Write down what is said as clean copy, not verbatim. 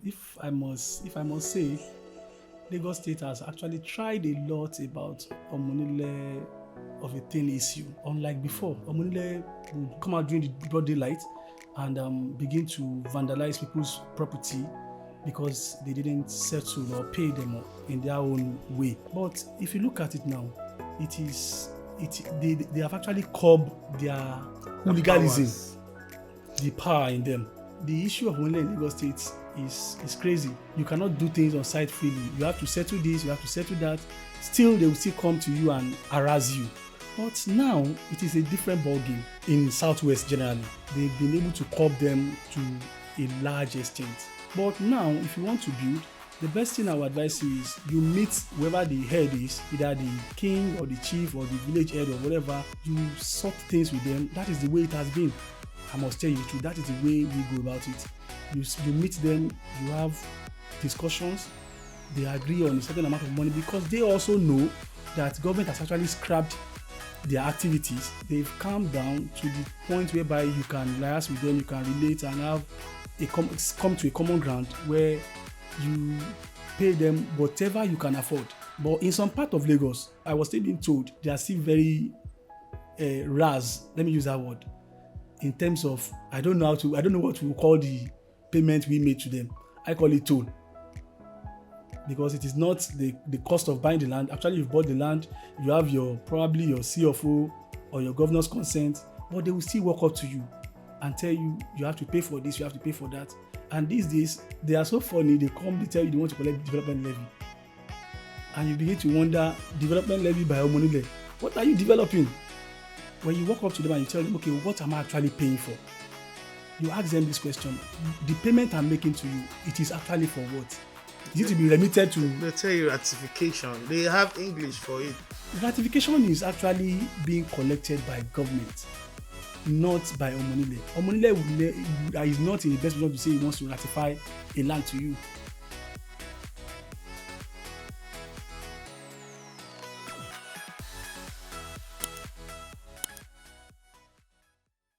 If I must say, Lagos State has actually tried a lot about Omonile of a thin issue. Unlike before, Omonile would come out during the broad daylight and begin to vandalize people's property because they didn't settle or pay them in their own way. But if you look at it now, it is they have actually curbed their hooliganism, the power in them. The issue of Onile in Lagos State is crazy. You cannot do things on site freely. You have to settle this, you have to settle that. Still, they will still come to you and harass you. But now it is a different ballgame in Southwest generally. They've been able to curb them to a large extent. But now, if you want to build, the best thing I would advise you is you meet whoever the head is, either the king or the chief or the village head or whatever. You sort things with them. That is the way it has been. I must tell you the truth. That is the way we go about it. You meet them, you have discussions, they agree on a certain amount of money because they also know that government has actually scrapped their activities. They've calmed down to the point whereby you can liaise with them, you can relate and have come to a common ground where you pay them whatever you can afford. But in some part of Lagos, I was still being told they are still very ras. Let me use that word. In terms of, I don't know what to call the payment we made to them. I call it toll. Because it is not the cost of buying the land. Actually, you've bought the land, you have probably your CFO or your governor's consent, but they will still walk up to you and tell you, you have to pay for this, you have to pay for that. And these days, they are so funny, they tell you they want to collect development levy. And you begin to wonder, development levy by Omo Onile, what are you developing? When you walk up to them and you tell them, okay, what am I actually paying for? You ask them this question, the payment I'm making to you, it is actually for what? Is it to be remitted to? They tell you ratification. They have English for it. Ratification is actually being collected by government, not by Omo Onile. Omo Onile is not in the best position to say he wants to ratify a land to you.